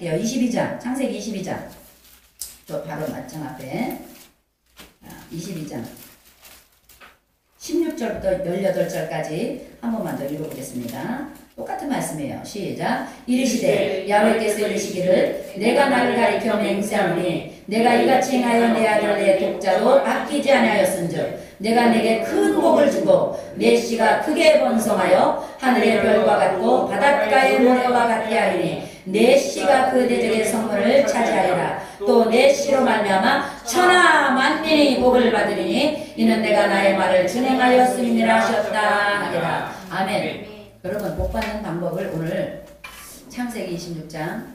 할게요. 22장, 창세기 22장. 저 바로 맞장 앞에. 22장. 16절부터 18절까지 한 번만 더 읽어보겠습니다. 똑같은 말씀이에요. 시작. 이르시되 야훼께서 이르시기를 내가 나를 가리켜 맹세하노니 내가 이같이 행하여 내 아들 내 독자로 아끼지 아니하였은즉 내가 내게 큰 복을 주고 내 씨가 크게 번성하여 하늘의 별과 같고 바닷가의 모래와 같게 하리니 내 씨가 그 대적의 성문을 차지하리라. 또 내 씨로 말미암아 천하 만민이 복을 받으리니 이는 내가 나의 말을 준행하였음이니라 하셨다 하리라. 아멘. 여러분, 복 받는 방법을 오늘 창세기 26장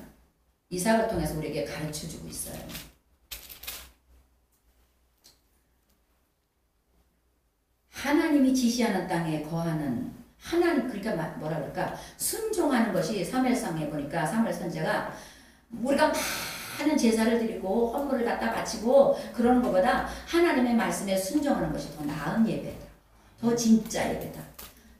이삭을 통해서 우리에게 가르쳐주고 있어요. 하나님이 지시하는 땅에 거하는 하나님, 그러니까 뭐라 그럴까, 순종하는 것이 사무엘상에 보니까 사무엘 선지자가 우리가 많은 제사를 드리고 헌물을 갖다 바치고 그러는 것보다 하나님의 말씀에 순종하는 것이 더 나은 예배다. 더 진짜 예배다.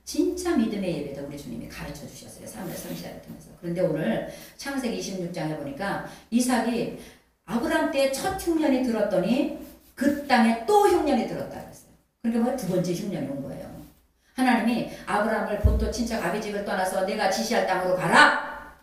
진짜 믿음의 예배다. 우리 주님이 가르쳐 주셨어요. 사무엘 선지자를 통해서. 그런데 오늘 창세기 26장에 보니까 이삭이 아브라함 때 첫 흉년이 들었더니 그 땅에 또 흉년이 들었다 그랬어요. 그러니까 뭐 두 번째 흉년이 온 거예요. 하나님이 아브라함을 본토 친척 아비 집을 떠나서 내가 지시할 땅으로 가라.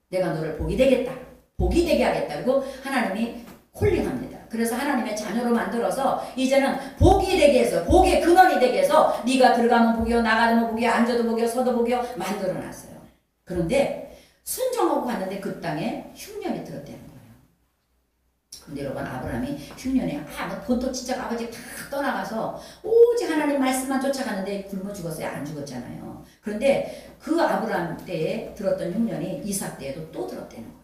내가 너를 복이 되겠다. 복이 되게 하겠다. 그리고 하나님이 콜링합니다. 그래서 하나님의 자녀로 만들어서 이제는 복이 되게 해서 복의 근원이 되게 해서 네가 들어가면 복이요 나가면 복이요 앉아도 복이요 서도 복이요 만들어놨어요. 그런데 순종하고 갔는데 그 땅에 흉년이 들었다는 거예요. 근데 여러분, 아브라함이 흉년에 본토 친척 아버지 다 떠나가서 오직 하나님 말씀만 쫓아갔는데 굶어 죽었어요? 안 죽었잖아요. 그런데 그 아브라함 때에 들었던 흉년이 이삭 때에도 또 들었다는 거예요.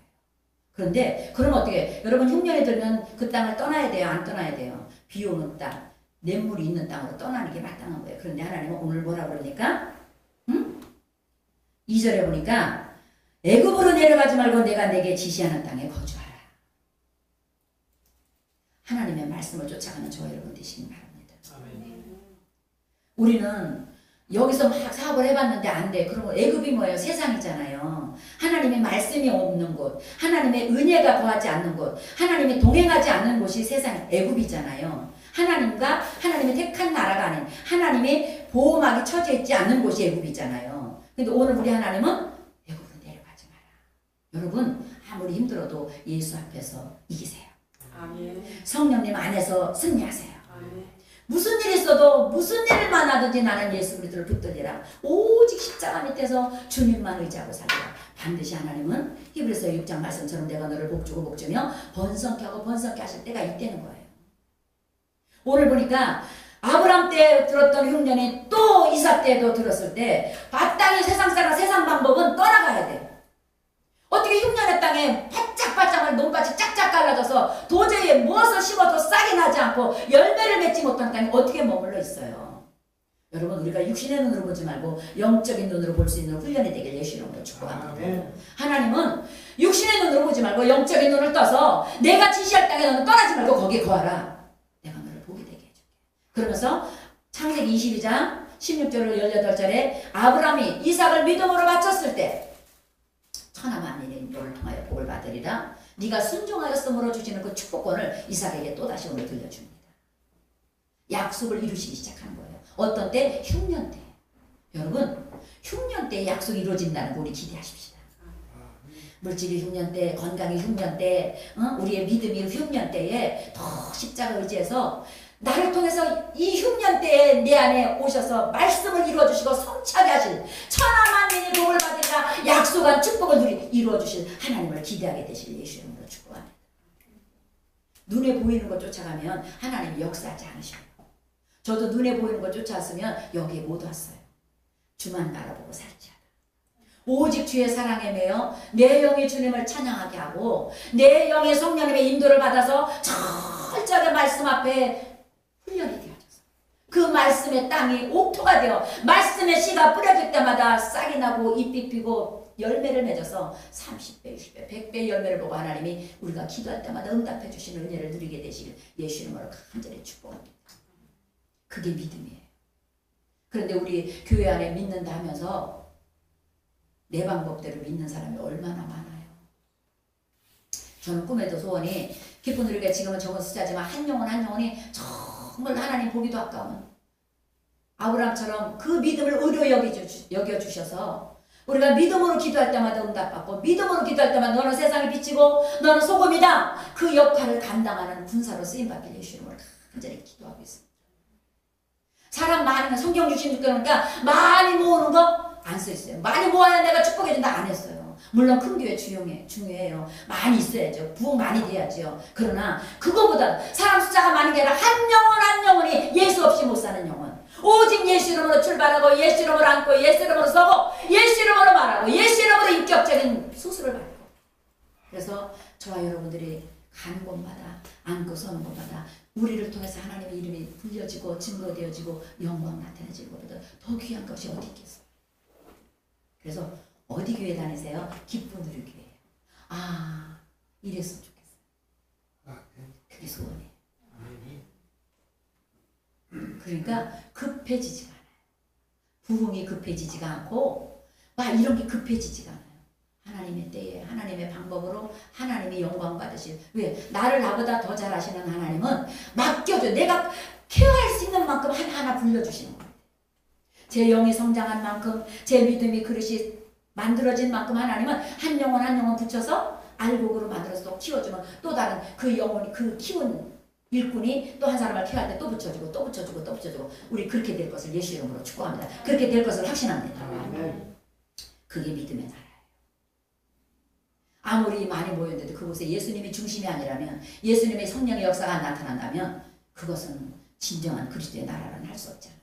그런데 그럼 어떻게, 여러분, 흉년이 들면 그 땅을 떠나야 돼요? 안 떠나야 돼요? 비 오는 땅, 냇물이 있는 땅으로 떠나는 게 마땅한 거예요. 그런데 하나님은 오늘 뭐라 그러니까? 2절에 보니까 애굽으로 내려가지 말고 내가 내게 지시하는 땅에 거주하라. 하나님의 말씀을 쫓아가는 저와 여러분 되시기 바랍니다. 우리는 여기서 막 사업을 해봤는데 안 돼. 그러면 애굽이 뭐예요? 세상이잖아요. 하나님의 말씀이 없는 곳, 하나님의 은혜가 거하지 않는 곳, 하나님이 동행하지 않는 곳이 세상 애굽이잖아요. 하나님과 하나님의 택한 나라가 아닌 하나님의 보호막이 쳐져 있지 않는 곳이 애굽이잖아요. 근데 오늘 우리 하나님은 애굽으로 내려가지 마라. 여러분, 아무리 힘들어도 예수 앞에서 이기세요. 아멘. 성령님 안에서 승리하세요. 아멘. 무슨 일이 있어도 무슨 일을 만나든지 나는 예수 그리스도를 붙들리라. 오직 십자가 밑에서 주님만 의지하고 살리라. 반드시 하나님은 히브리서 6장 말씀처럼 내가 너를 복주고 복주며 번성케 하고 번성케 하실 때가 있다는 거예요. 오늘 보니까 아브라함 때 들었던 흉년이 또 이삭 때도 들었을 때 마땅히 세상 사람 세상 방법은 떠나가야 돼. 어떻게 흉년의 땅에 바짝바짝한 논밭이 짝짝 갈라져서 도저히 무엇을 심어도 싹이 나지 않고 열매를 맺지 못한 땅에 어떻게 머물러 있어요. 여러분, 우리가 육신의 눈으로 보지 말고 영적인 눈으로 볼 수 있는 훈련이 되길 예수 이름으로 축복합니다. 하나님은 육신의 눈으로 보지 말고 영적인 눈을 떠서 내가 지시할 땅에 너는 떠나지 말고 거기에 거하라. 내가 너를 복이 되게 해줄게. 그러면서 창세기 22장 16절로 18절에 아브라함이 이삭을 믿음으로 바쳤을 때 천하 만민이 너를 통하여 복을 받으리라. 네가 순종하였으므로 주시는 그 축복권을 이삭에게 또다시 오늘 들려줍니다. 약속을 이루시기 시작하는 거예요. 어떤 때? 흉년 때. 여러분, 흉년 때 약속이 이루어진다는 거 우리 기대하십시다. 물질이 흉년 때, 건강이 흉년 때, 우리의 믿음이 흉년 때에 더 십자가 의지해서 나를 통해서 이 흉년 때에 내 안에 오셔서 말씀을 이루어주시고 성취하게 하실 천하 만민이 복을 받으리라 약속한 축복을 이루어주실 하나님을 기대하게 되실 예수 이름으로 축복합니다. 눈에 보이는 것 쫓아가면 하나님이 역사하지 않으셔요. 저도 눈에 보이는 것 쫓아왔으면 여기에 못 왔어요. 주만 바라보고 살지어다. 오직 주의 사랑에 매여 내 영이 주님을 찬양하게 하고 내 영의 성령님의 인도를 받아서 철저하게 말씀 앞에 훈련이 되어져서 그 말씀의 땅이 옥토가 되어 말씀의 씨가 뿌려질 때마다 싹이 나고 잎이 피고 열매를 맺어서 30배, 60배, 100배의 열매를 보고 하나님이 우리가 기도할 때마다 응답해 주시는 은혜를 누리게 되시길 예수 이름으로 간절히 축복합니다. 그게 믿음이에요. 그런데 우리 교회 안에 믿는다 하면서 내 방법대로 믿는 사람이 얼마나 많아요. 저는 꿈에도 소원이 기쁜 우리가 지금은 적은 숫자지만 한 영혼이 정말 하나님 보기도 아까운 아브라함처럼 그 믿음을 의로 여겨주셔서 우리가 믿음으로 기도할 때마다 응답받고 믿음으로 기도할 때마다 너는 세상에 비치고 너는 소금이다. 그 역할을 감당하는 군사로 쓰임받길 예수 이름으로 간절히 기도하고 있습니다. 사람 많으면 성경 주신 그러니까 많이 모으는 거 안 써있어요. 많이 모아야 내가 축복해준다 안 했어요. 물론 큰 교회 중요해요. 많이 있어야죠. 부흥 많이 돼야죠. 그러나 그거보다 사람 숫자가 많은 게 아니라 한 영혼이 예수 없이 못 사는 영혼. 오직 예수 이름으로 출발하고 예수 이름으로 앉고 예수 이름으로 서고 예수 이름으로 말하고 예수 이름으로 인격적인 수술을 받고. 그래서 저와 여러분들이 가는 곳마다 앉고 서는 곳마다 우리를 통해서 하나님의 이름이 불려지고 증거되어지고 영광 나타내지는 것보다 더 귀한 것이 어디 있겠어요. 그래서 어디 교회 다니세요? 기쁜 우리 교회예요. 아, 이랬으면 좋겠어요. 그게 소원이에요. 그러니까 급해지지가 않아요. 부흥이 급해지지가 않고 막 이런 게 급해지지가 않아요. 하나님의 때에 하나님의 방법으로 하나님의 영광 받으실. 왜? 나를 나보다 더 잘하시는 하나님은 맡겨줘. 내가 케어할 수 있는 만큼 하나하나 불려주시는 거예요. 제 영이 성장한 만큼 제 믿음이 그릇이 만들어진 만큼 하나님은 한 영혼 붙여서 알곡으로 만들어서 또 키워주면 또 다른 그 영혼이 그 키운 일꾼이 또 한 사람을 케어할 때 또 붙여주고 또 붙여주고 또 붙여주고 우리 그렇게 될 것을 예수 이름으로 축복합니다. 그렇게 될 것을 확신합니다. 그게 믿음의 나라예요. 아무리 많이 모였는데도 그곳에 예수님이 중심이 아니라면 예수님의 성령의 역사가 안 나타난다면 그것은 진정한 그리스도의 나라라는 할 수 없잖아요.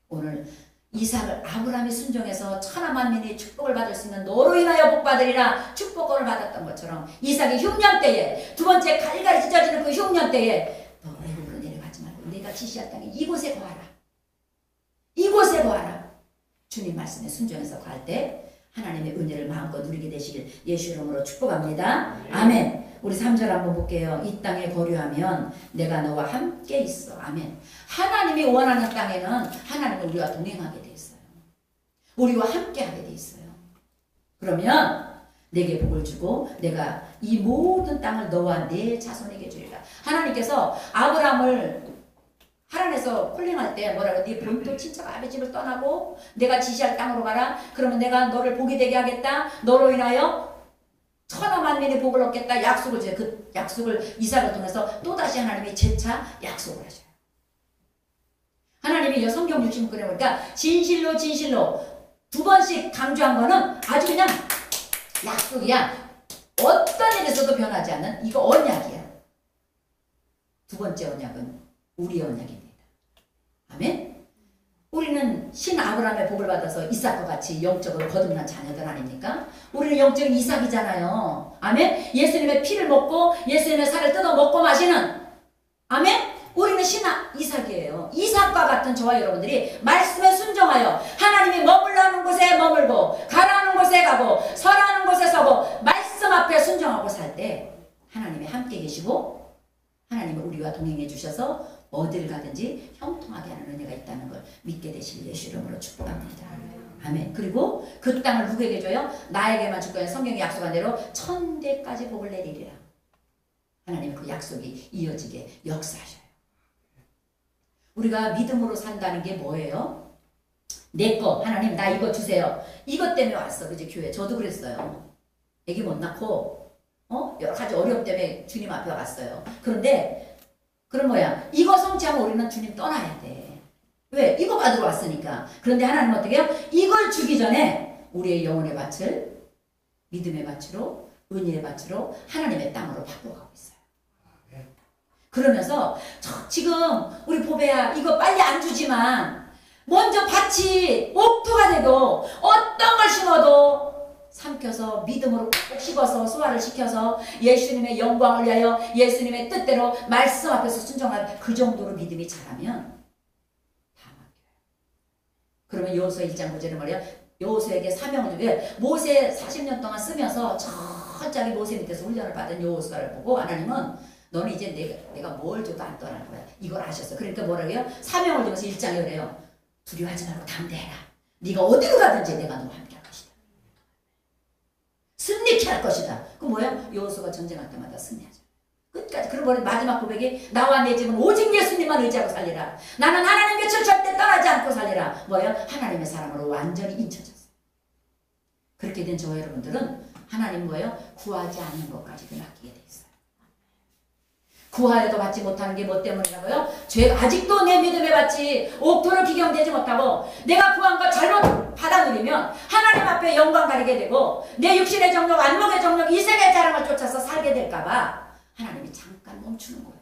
오늘 이삭을 아브라함이 순종해서 천하만민이 축복을 받을 수 있는 너로 인하여 복받으리라 축복권을 받았던 것처럼 이삭이 흉년 때에 두 번째 갈갈이 찢어지는 그 흉년 때에 너 애굽으로 내려가지 말고 내가 지시할 땅에 이곳에 거하라. 이곳에 거하라. 주님 말씀에 순종해서 갈 때 하나님의 은혜를 마음껏 누리게 되시길 예수 이름으로 축복합니다. 아멘. 우리 3절 한번 볼게요. 이 땅에 거류하면 내가 너와 함께 있어. 아멘. 하나님이 원하는 땅에는 하나님은 우리와 동행하게 돼 있어요. 우리와 함께 하게 돼 있어요. 그러면 내게 복을 주고 내가 이 모든 땅을 너와 내 자손에게 주리라. 하나님께서 아브라함을 하란에서 콜링할 때 뭐라고 네 본토 친척 아비 집을 떠나고 내가 지시할 땅으로 가라. 그러면 내가 너를 복이 되게 하겠다. 너로 인하여 천하만민의 복을 얻겠다. 약속을 줘요. 그 약속을 이삭을 통해서 또다시 하나님이 재차 약속을 하셔요. 하나님이 성경 66권에 보니까 진실로 두 번씩 강조한 거는 아주 그냥 약속이야. 어떤 일에 있어도 변하지 않는 이거 언약이야. 두 번째 언약은 우리 언약입니다. 아멘. 우리는 신 아브라함의 복을 받아서 이삭과 같이 영적으로 거듭난 자녀들 아닙니까? 우리는 영적인 이삭이잖아요. 아멘. 예수님의 피를 먹고 예수님의 살을 뜯어 먹고 마시는 아멘. 우리는 신 이삭이에요. 이삭과 같은 저와 여러분들이 말씀에 순종하여 하나님이 머물라는 곳에 머물고 가라는 곳에 가고 서라는 곳에 서고 말씀 앞에 순종하고 살 때 하나님이 함께 계시고 하나님은 우리와 동행해 주셔서 어딜 가든지 형통하게 하는 은혜가 있다는 걸 믿게 되실 예수 이름으로 축복합니다. 아멘. 그리고 그 땅을 누구에게 줘요? 나에게만 줄 거예요. 성경이 약속한 대로 1000대까지 복을 내리리라. 하나님 그 약속이 이어지게 역사하셔요. 우리가 믿음으로 산다는 게 뭐예요? 내 거 하나님 나 이거 주세요. 이것 때문에 왔어. 그죠? 교회 저도 그랬어요. 애기 못 낳고 여러 가지 어려움 때문에 주님 앞에 왔어요. 그런데 그럼 뭐야? 이거 성취하면 우리는 주님 떠나야 돼. 왜? 이거 받으러 왔으니까. 그런데 하나님은 어떻게 해요? 이걸 주기 전에 우리의 영혼의 밭을 믿음의 밭으로 은혜의 밭으로 하나님의 땅으로 바꿔가고 있어요. 그러면서 지금 우리 보배야 이거 빨리 안 주지만 먼저 밭이 옥토가 되고 어떤 걸 심어도 삼켜서 믿음으로 꼭 씹어서 소화를 시켜서 예수님의 영광을 위하여 예수님의 뜻대로 말씀 앞에서 순종할 그 정도로 믿음이 자라면 다 맡겨요. 그러면 여호수아 1장 9절에 말이야. 여호수아에게 사명을 주게 모세 40년 동안 쓰면서 철저하게 모세 밑에서 훈련을 받은 여호수아를 보고 하나님은 너는 이제 내가 뭘 줘도 안 떠날 거야. 이걸 아셨어. 그러니까 뭐라고 해요? 사명을 주면서 1장에 그래요. 두려워하지 말고 담대해라. 네가 어디로 가든지 내가 너와 함께 할 것이다. 승리케 할 것이다. 그 뭐야? 여호수아가 전쟁할 때마다 승리하죠. 끝까지. 그리고 마지막 고백이 나와 내 집은 오직 예수님만 의지하고 살리라. 나는 하나님 곁을 절대 떠나지 않고 살리라. 뭐예요? 하나님의 사람으로 완전히 인쳐졌어요. 그렇게 된 저와 여러분들은 하나님 뭐예요? 구하지 않는 것까지도 맡기게 돼 있어요. 구하여도 받지 못하는 게 뭐 때문이라고요? 죄가 아직도 내 믿음에 받지 옥토를 기경되지 못하고 내가 구한 거 잘못 받아 누리면 하나님 앞에 영광 가리게 되고 내 육신의 정욕, 안목의 정욕, 이 세계의 자랑을 쫓아서 살게 될까봐 하나님이 잠깐 멈추는 거예요.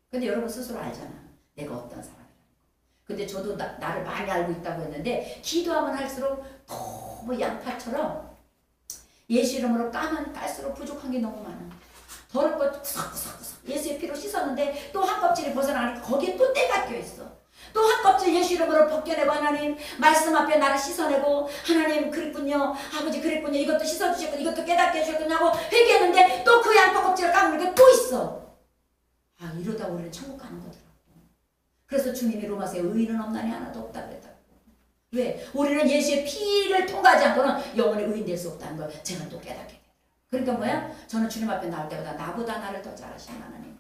근데 여러분 스스로 알잖아. 내가 어떤 사람이라는 거. 근데 저도 나를 많이 알고 있다고 했는데 기도하면 할수록 너무 양파처럼 예수 이름으로 까면 깔수록 부족한 게 너무 많아. 더럽고 구석구석 예수의 피로 씻었는데 또 한 껍질이 벗어나니까 거기에 또 때가 껴있어. 또 한 껍질 예수 이름으로 벗겨내고 하나님 말씀 앞에 나를 씻어내고 하나님 그랬군요. 아버지 그랬군요. 이것도 씻어주셨고 이것도 깨닫게 해주셨군요 하고 회개했는데 또 그 양파 껍질을 까물니까 또 있어. 아 이러다 우리는 천국 가는 거더라고. 그래서 주님이 로마서에 의인은 없나니 하나도 없다 그랬다고. 왜? 우리는 예수의 피를 통과하지 않고는 영원히 의인 될 수 없다는 걸 제가 또 깨닫게 돼요. 그러니까 뭐야? 저는 주님 앞에 나올 때보다 나보다 나를 더 잘하시는 하나님.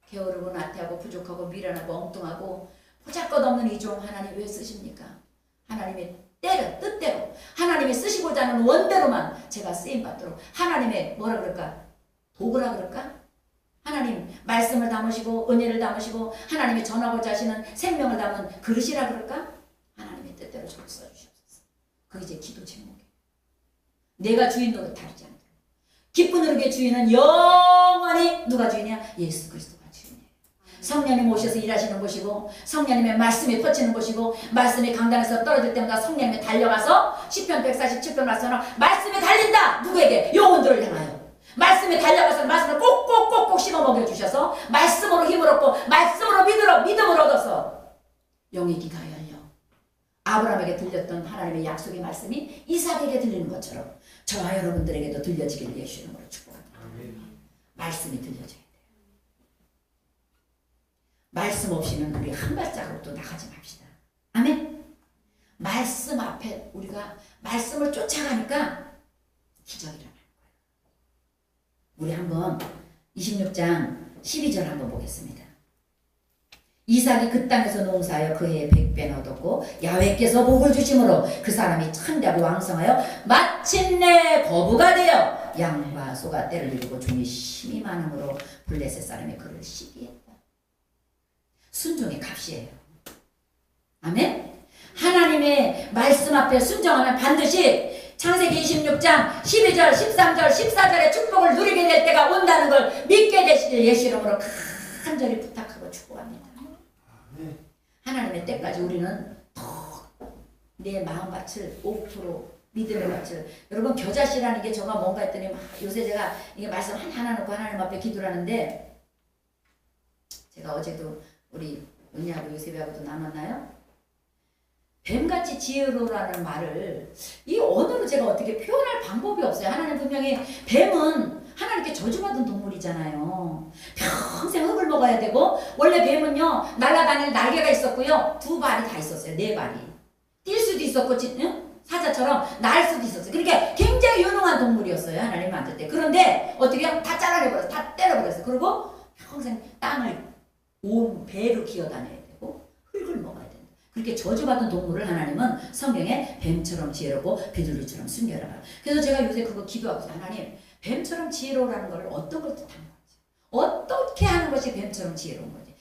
게으르고 나태하고 부족하고 미련하고 엉뚱하고 보잘것없는 이 종 하나님 왜 쓰십니까? 하나님의 뜻대로 하나님이 쓰시고자 하는 원대로만 제가 쓰임받도록 하나님의 뭐라 그럴까? 도구라 그럴까? 하나님 말씀을 담으시고 은혜를 담으시고 하나님이 전하고자 하시는 생명을 담은 그릇이라 그럴까? 하나님의 뜻대로 저를 써주시옵소서. 그게 제 기도 제목이에요. 내가 주인 노릇하지 않도록. 기쁜 누룩의 주인은 영원히 누가 주인이야? 예수 그리스도가 주인이에요. 성령님 오셔서 일하시는 곳이고 성령님의 말씀이 퍼지는 곳이고 말씀이 강단에서 떨어질 때마다 성령님이 달려가서 시편 147편 말씀으로 말씀이 달린다. 누구에게? 영혼들을 향하여. 말씀이 달려가서 말씀을 꼭꼭꼭꼭 씹어 먹여주셔서 말씀으로 힘을 얻고 말씀으로 믿음을 얻어서 영의 귀가 열려 아브라함에게 들렸던 하나님의 약속의 말씀이 이삭에게 들리는 것처럼 저와 여러분들에게도 들려지기를 예수 이름으로 축복합니다. 말씀이 들려져야 돼요. 말씀 없이는 우리 한 발자국도 나가지 맙시다. 아멘. 말씀 앞에 우리가 말씀을 쫓아가니까 기적이 일어나는 거예요. 우리 한번 26장 12절 한번 보겠습니다. 이삭이 그 땅에서 농사하여 그 해에 100배나 얻었고 야훼께서 복을 주심으로 그 사람이 창대하고 왕성하여 마침내 거부가 되어 양과 소가 떼를 이루고 종이 심히 많음으로 블레셋 사람이 그를 시기했다. 순종의 값이에요. 아멘. 하나님의 말씀 앞에 순종하면 반드시 창세기 26장 12절 13절 14절의 축복을 누리게 될 때가 온다는 걸 믿게 되시길 예수 이름으로 간절히 부탁하고 축복합니다. 하나님의 때까지 우리는 더 내 마음밭을 5% 믿음의 밭을 여러분 겨자씨라는 게 저가 뭔가 했더니 요새 제가 이게 말씀 하나 놓고 하나님 앞에 기도를 하는데 제가 어제도 우리 은희하고 요셉이하고도 나눴나요? 뱀같이 지혜로라는 말을 이 언어로 제가 어떻게 표현할 방법이 없어요. 하나님 분명히 뱀은 하나님께 저주받은 동물이잖아요. 평생 흙을 먹어야 되고 원래 뱀은요 날아다닐 날개가 있었고요 2발이 다 있었어요. 4발이 뛸 수도 있었고 사자처럼 날 수도 있었어요. 그러니까 굉장히 유능한 동물이었어요. 하나님 만들 때. 그런데 어떻게 다 잘라내버렸어요. 다 때려버렸어요. 그리고 평생 땅을 온 배로 기어다녀야 되고 흙을 먹어야 된다. 그렇게 저주받은 동물을 하나님은 성경에 뱀처럼 지혜롭고 비둘기처럼 순결하라. 그래서 제가 요새 그거 기도하고 있어요. 하나님 뱀처럼 지혜로우라는 걸 어떤 걸 뜻하는 거지? 어떻게 하는 것이 뱀처럼 지혜로운 거지?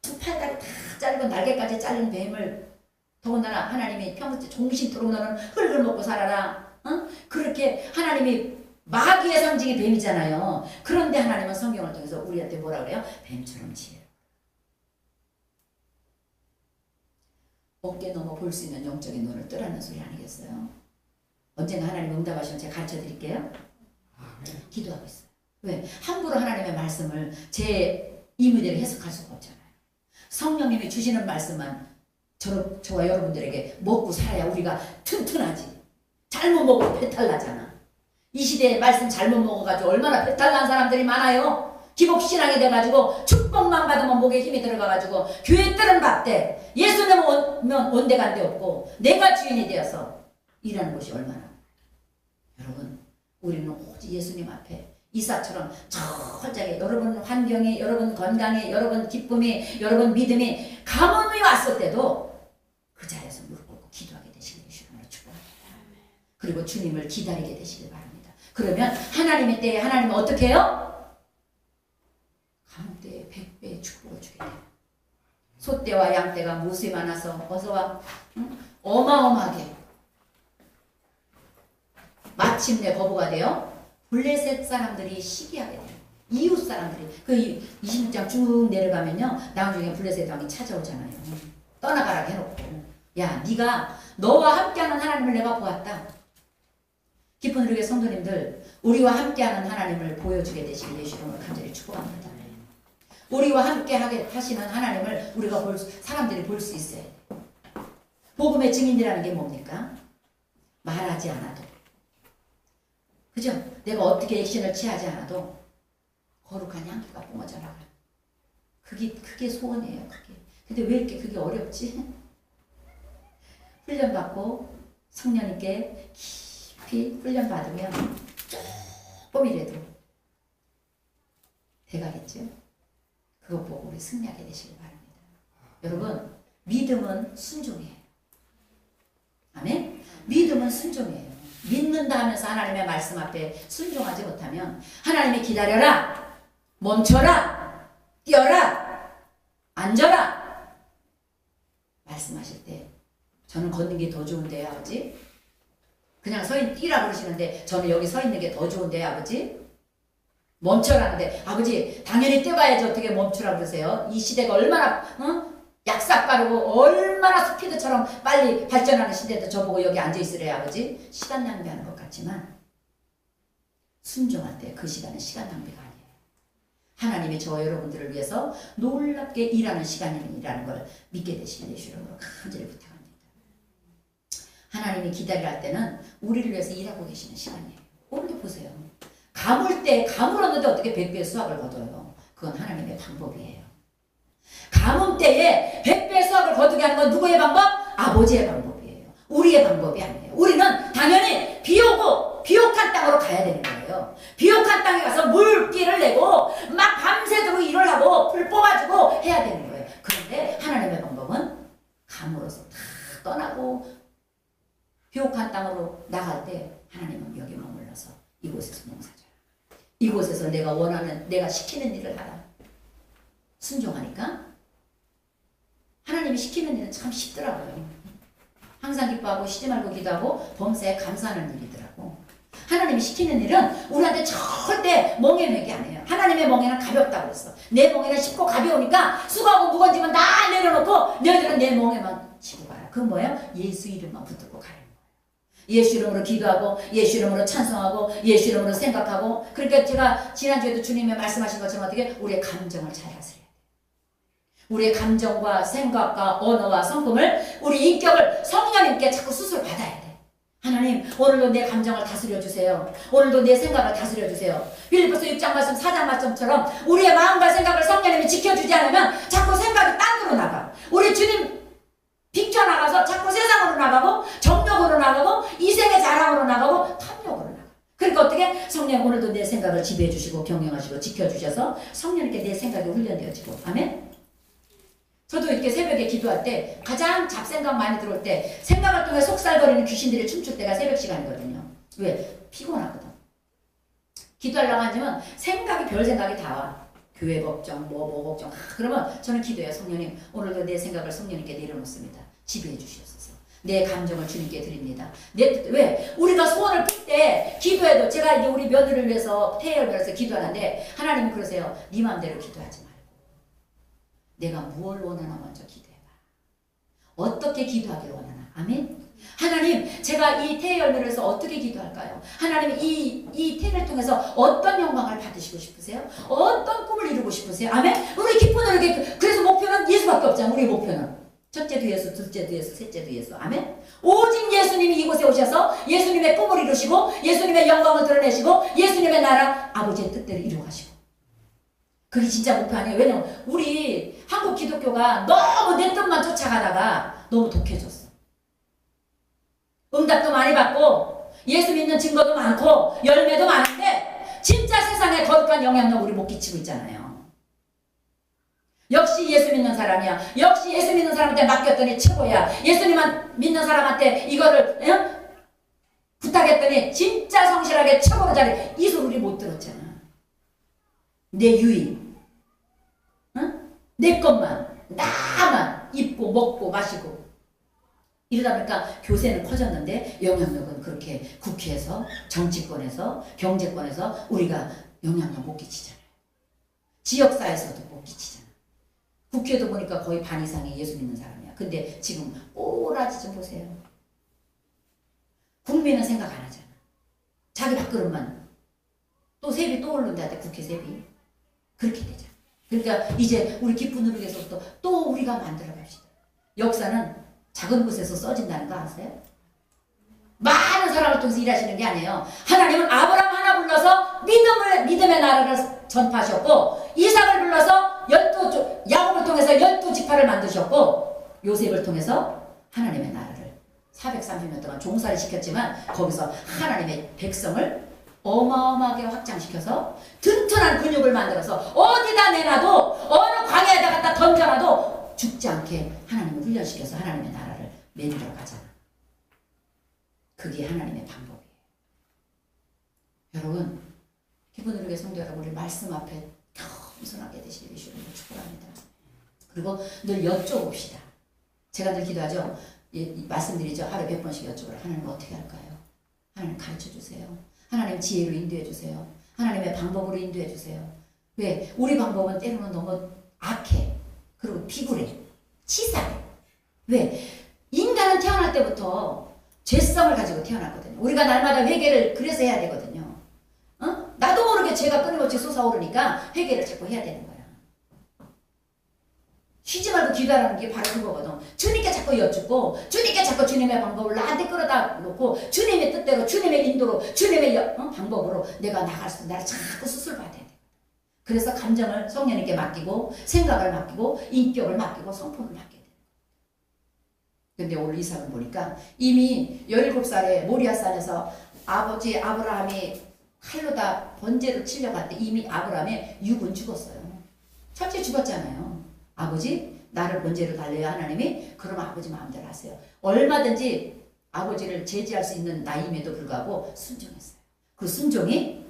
2 팔다리 다 자르고 날개까지 자른 뱀을 더군다나 하나님이 평소에 종신토록 너는 흙을 먹고 살아라. 어? 그렇게 하나님이 마귀의 상징이 뱀이잖아요. 그런데 하나님은 성경을 통해서 우리한테 뭐라 그래요? 뱀처럼 지혜로워. 어깨 넘어 볼 수 있는 영적인 눈을 뜨라는 소리 아니겠어요? 언젠가 하나님 응답하시면 제가 가르쳐 드릴게요. 기도하고 있어요. 왜? 함부로 하나님의 말씀을 제 임의대로 해석할 수가 없잖아요. 성령님이 주시는 말씀만 저와 여러분들에게 먹고 살아야 우리가 튼튼하지. 잘못 먹으면 배탈 나잖아. 이 시대에 말씀 잘못 먹어가지고 얼마나 배탈 난 사람들이 많아요. 기복신앙이 돼가지고 축복만 받으면 목에 힘이 들어가가지고 교회 뜨는 밥대 예수님 오면 온데간데 없고 내가 주인이 되어서 일하는 것이 얼마나. 여러분 우리는 오직 예수님 앞에 이삭처럼 철저하게 여러분 환경에, 여러분 건강에, 여러분 기쁨이, 여러분 믿음이 가뭄이 왔을 때도 그 자리에서 무릎 꿇고 기도하게 되시길 주님으로 축복합니다. 그리고 주님을 기다리게 되시길 바랍니다. 그러면 하나님의 때에 하나님은 어떻게 해요? 가뭄 때에 100배의 축복을 주게 돼요. 소떼와 양떼가 무수히 많아서 어서와 어마어마하게 마침내 거부가 돼요. 블레셋 사람들이 시기하게 돼요. 이웃 사람들이 그 26장 쭉 내려가면요 나중에 블레셋 왕이 찾아오잖아요. 떠나가라 해놓고 야 네가 너와 함께하는 하나님을 내가 보았다. 깊은 우리의 성도님들 우리와 함께하는 하나님을 보여주게 되시길 예수 이름으로 간절히 축복합니다. 우리와 함께 하시는 하나님을 우리가 사람들이 볼 수 있어요. 복음의 증인이라는 게 뭡니까? 말하지 않아도 그죠? 내가 어떻게 액션을 취하지 않아도 거룩한 향기가 뿜어져 나가요. 그게 소원이에요. 근데 왜 이렇게 그게 어렵지? 훈련받고 성령님께 깊이 훈련받으면 조금이라도 돼가겠죠? 그거 보고 우리 승리하게 되시길 바랍니다. 여러분 믿음은 순종이에요. 아멘? 믿음은 순종이에요. 믿는다 하면서 하나님의 말씀 앞에 순종하지 못하면 하나님이 기다려라, 멈춰라, 뛰어라, 앉아라 말씀하실 때 저는 걷는 게 더 좋은데요 아버지? 그냥 뛰라 그러시는데 저는 여기 서 있는 게 더 좋은데요 아버지? 멈춰라는데 아버지 당연히 뛰어가야지 어떻게 멈추라 그러세요? 이 시대가 얼마나 약삭 빠르고 얼마나 스피드처럼 빨리 발전하는 시대도 저보고 여기 앉아있으래요 아버지? 시간 낭비하는 것 같지만 순종할 때 그 시간은 시간 낭비가 아니에요. 하나님이 저와 여러분들을 위해서 놀랍게 일하는 시간이라는 걸 믿게 되시길 예수 이름으로 간절히 부탁합니다. 하나님이 기다리라 할 때는 우리를 위해서 일하고 계시는 시간이에요. 오늘도 보세요. 가물었는데 어떻게 100배의 수확을 거둬요? 그건 하나님의 방법이에요. 가뭄 때에 100배의 수확을 거두게 하는 건 누구의 방법? 아버지의 방법이에요. 우리의 방법이 아니에요. 우리는 당연히 비옥한 땅으로 가야 되는 거예요. 비옥한 땅에 가서 물기를 내고 막 밤새도록 일을 하고 풀 뽑아주고 해야 되는 거예요. 그런데 하나님의 방법은 감으로서 다 떠나고 비옥한 땅으로 나갈 때 하나님은 여기 머물러서 이곳에서 농사져요. 이곳에서 내가 시키는 일을 하라. 순종하니까 하나님이 시키는 일은 참 쉽더라고요. 항상 기뻐하고 쉬지 말고 기도하고 범사에 감사하는 일이더라고. 하나님이 시키는 일은 우리한테 절대 멍에 매기 안 해요. 하나님의 멍에는 가볍다고 그랬어. 내 멍에는 쉽고 가벼우니까 수고하고 무거워지면 다 내려놓고 너희들은 내 멍에만 지고 가라. 그건 뭐예요? 예수 이름만 붙들고 가는 거예요. 예수 이름으로 기도하고 예수 이름으로 찬송하고 예수 이름으로 생각하고. 그러니까 제가 지난주에도 주님이 말씀하신 것처럼 어떻게 우리의 감정을 잘 다스려야 돼요. 우리의 감정과 생각과 언어와 성품을 우리 인격을 성령님께 자꾸 수술 받아야 돼. 하나님 오늘도 내 감정을 다스려 주세요. 오늘도 내 생각을 다스려 주세요. 빌립보서 6장 말씀 4장 말씀처럼 우리의 마음과 생각을 성령님이 지켜주지 않으면 자꾸 생각이 딴 데로 나가. 우리 주님 비켜나가서 자꾸 세상으로 나가고 정욕으로 나가고 이생의 자랑으로 나가고 탐욕으로 나가. 그러니까 어떻게? 성령 오늘도 내 생각을 지배해 주시고 경영하시고 지켜주셔서 성령님께 내 생각이 훈련되어지고. 아멘? 저도 이렇게 새벽에 기도할 때 가장 잡생각 많이 들어올 때 생각을 통해 속살거리는 귀신들이 춤출 때가 새벽 시간이거든요. 왜? 피곤하거든. 기도하려고 앉으면 생각이 별 생각이 다 와. 교회 걱정, 뭐 걱정. 그러면 저는 기도해요. 성령님 오늘도 내 생각을 성령님께 내려놓습니다. 지배해 주시옵소서. 내 감정을 주님께 드립니다. 왜? 우리가 소원을 빌 때 기도해도 제가 이제 우리 며느리를 위해서 태혈을 위해서 기도하는데 하나님은 그러세요. 네 마음대로 기도하지 말고 내가 무엇을 원하나 먼저 기도해봐. 어떻게 기도하기를 원하나. 아멘? 하나님 제가 이 태의 열매를 해서 어떻게 기도할까요? 하나님 이 태를 통해서 어떤 영광을 받으시고 싶으세요? 어떤 꿈을 이루고 싶으세요? 아멘? 우리 기쁨을 이렇게 그래서 목표는 예수밖에 없잖아. 우리 목표는 첫째도 예수, 둘째도 예수, 셋째도 예수. 아멘? 오직 예수님이 이곳에 오셔서 예수님의 꿈을 이루시고 예수님의 영광을 드러내시고 예수님의 나라 아버지의 뜻대로 이루어가시고. 그게 진짜 목표 아니에요. 왜냐면 우리 한국 기독교가 너무 내 뜻만 쫓아가다가 너무 독해졌어. 응답도 많이 받고 예수 믿는 증거도 많고 열매도 많은데 진짜 세상에 거룩한 영향력 우리 못 끼치고 있잖아요. 역시 예수 믿는 사람이야. 역시 예수 믿는 사람한테 맡겼더니 최고야. 예수님 믿는 사람한테 이거를 부탁했더니 진짜 성실하게 최고로 잘해. 이 소리 우리 못 들었잖아. 내 유익, 내 것만, 나만 입고 먹고 마시고 이러다 보니까 교세는 커졌는데 영향력은 그렇게 국회에서, 정치권에서, 경제권에서 우리가 영향력 못 끼치잖아요. 지역사회에서도 못 끼치잖아. 국회도 보니까 거의 반 이상이 예수 믿는 사람이야. 근데 지금 꼬라지 좀 보세요. 국민은 생각 안 하잖아. 자기 밥그릇만. 또 세비 또 오른다. 국회 세비. 그렇게 되잖아. 그러니까 이제 우리 기쁜 누리에서부터 또 우리가 만들어 갑시다. 역사는 작은 곳에서 써진다는 거 아세요? 많은 사람을 통해서 일하시는 게 아니에요. 하나님은 아브라함 하나 불러서 믿음의 나라를 전파하셨고, 이삭을 불러서 야곱을 통해서 12지파를 만드셨고, 요셉을 통해서 하나님의 나라를 430년 동안 종살이 시켰지만 거기서 하나님의 백성을 어마어마하게 확장시켜서 튼튼한 근육을 만들어서 어디다 내놔도 어느 광야에다 갖다 던져놔도 죽지 않게 하나님을 훈련시켜서 하나님의 나라를 매리러 가잖아. 그게 하나님의 방법이에요. 여러분, 기쁜 우리의 성도 여러분, 우리 말씀 앞에 겸손하게 되시길 주님으로 축복합니다. 그리고 늘 여쭤봅시다. 제가 늘 기도하죠. 말씀드리죠. 하루에 100번씩 여쭤보라. 하나님 어떻게 할까요? 하나님 가르쳐주세요. 하나님 지혜로 인도해주세요. 하나님의 방법으로 인도해주세요. 왜? 우리 방법은 때로는 너무 악해. 그리고 비굴해. 치사해. 왜? 인간은 태어날 때부터 죄성을 가지고 태어났거든요. 우리가 날마다 회개를 그래서 해야 되거든요. 나도 모르게 죄가 끊임없이 솟아오르니까 회개를 자꾸 해야 되는 거야. 쉬지 말고 기도하라는 게 바로 그거거든. 주님께 자꾸 여쭙고, 주님께 자꾸 주님의 방법을 나한테 끌어다 놓고, 주님의 뜻대로, 주님의 인도로, 주님의 방법으로 내가 나갈 수, 나를 자꾸 수술받아야 돼. 그래서 감정을 성령님께 맡기고, 생각을 맡기고, 인격을 맡기고, 성품을 맡겨야 돼. 근데 오늘 이삭을 보니까 이미 17살에 모리아산에서 아버지 아브라함이 칼로 다 번제를 치려고 할 때 이미 아브라함의 육은 죽었어요. 첫째 죽었잖아요. 아버지 나를 번제를 달래요 하나님이. 그럼 아버지 마음대로 하세요. 얼마든지 아버지를 제지할 수 있는 나이임에도 불구하고 순종했어요. 그 순종이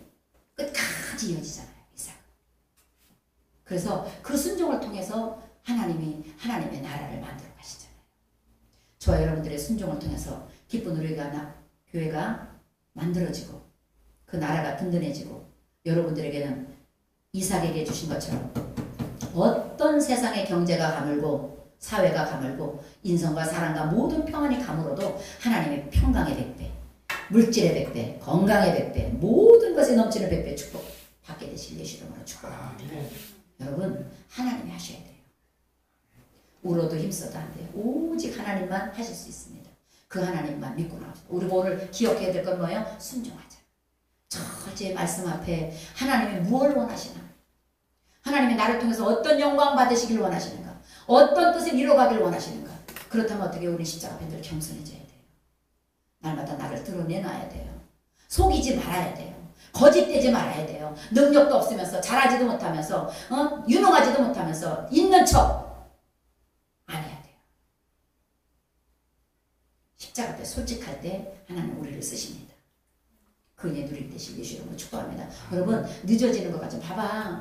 끝까지 이어지잖아요. 이삭. 그래서 그 순종을 통해서 하나님이 하나님의 나라를 만들어 가시잖아요. 저와 여러분들의 순종을 통해서 기쁜 우리가 교회가 만들어지고 그 나라가 든든해지고 여러분들에게는 이삭에게 주신 것처럼 어떤 세상의 경제가 가물고 사회가 가물고 인성과 사랑과 모든 평안이 가물어도 하나님의 평강의 100배, 물질의 100배, 건강의 100배, 모든 것에 넘치는 100배 축복 받게 되실 예수 이름으로 축복합니다. 여러분 하나님이 하셔야 돼요. 울어도 힘써도 안 돼요. 오직 하나님만 하실 수 있습니다. 그 하나님만 믿고 나옵시다. 우리가 오늘 기억해야 될 건 뭐예요? 순종하자. 철저히 말씀 앞에 하나님이 무엇을 원하시나? 하나님이 나를 통해서 어떤 영광 받으시길 원하시는가? 어떤 뜻을 이뤄가길 원하시는가? 그렇다면 어떻게 우리 십자가 앞에 늘 겸손해져야 돼요. 날마다 나를 드러내놔야 돼요. 속이지 말아야 돼요. 거짓되지 말아야 돼요. 능력도 없으면서 잘하지도 못하면서 유능하지도 못하면서 있는 척 안 해야 돼요. 십자가 앞에 솔직할 때 하나님 우리를 쓰십니다. 그 은혜 누릴 되실 예수 이름으로 축복합니다. 여러분 늦어지는 것 같죠? 봐봐.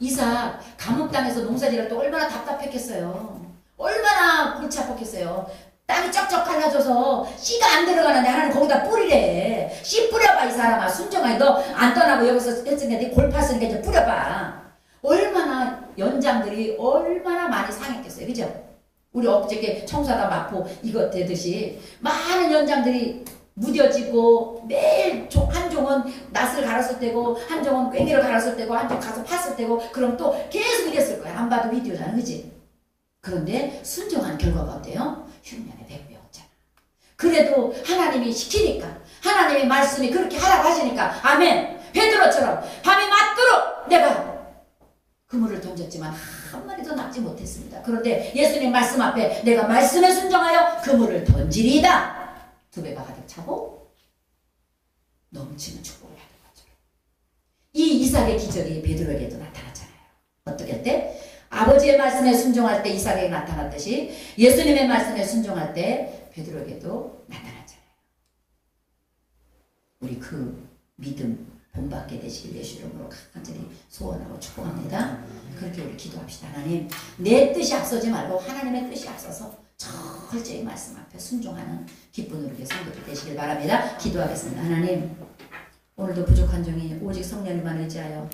이삭 감옥당에서 농사지을 때 얼마나 답답했겠어요. 얼마나 골치 아팠겠어요. 땅이 쩍쩍 갈라져서 씨가 안 들어가는데 하나님 거기다 뿌리래. 씨 뿌려봐 이 사람아. 순종하니 너 안 떠나고 여기서 했으니까 네 골팠으니까 이제 뿌려봐. 얼마나 연장들이 얼마나 많이 상했겠어요. 그죠? 우리 엊그저께 청소하다 마포 이거 되듯이 많은 연장들이 무뎌지고 매일 한 종은 낫을 갈았을 때고 한 종은 괭이를 갈았을 때고 한 종 가서 팠을 때고 그럼 또 계속 이랬을 거야. 안 봐도 비디오잖아. 그치? 그런데 순종한 결과가 어때요? 흉년의 100배였잖아. 그래도 하나님이 시키니까 하나님의 말씀이 그렇게 하라고 하시니까 아멘. 베드로처럼 밤이 맞도록 내가 그물을 던졌지만 한 마리도 낚지 못했습니다. 그런데 예수님 말씀 앞에 내가 말씀에 순종하여 그물을 던지리이다. 2배가 가득 차고 넘치는 축복을 받은 거죠. 이 이삭의 기적이 베드로에게도 나타났잖아요. 어떻게 할 때? 아버지의 말씀에 순종할 때 이삭에게 나타났듯이 예수님의 말씀에 순종할 때 베드로에게도 나타났잖아요. 우리 그 믿음 본받게 되시길 예수 이름으로 간절히 소원하고 축복합니다. 그렇게 우리 기도합시다. 하나님, 내 뜻이 앞서지 말고 하나님의 뜻이 앞서서 철저히 말씀 앞에 순종하는 기쁜 우리 성도들 되시길 바랍니다. 기도하겠습니다. 하나님, 오늘도 부족한 종이 오직 성령님만 의지하여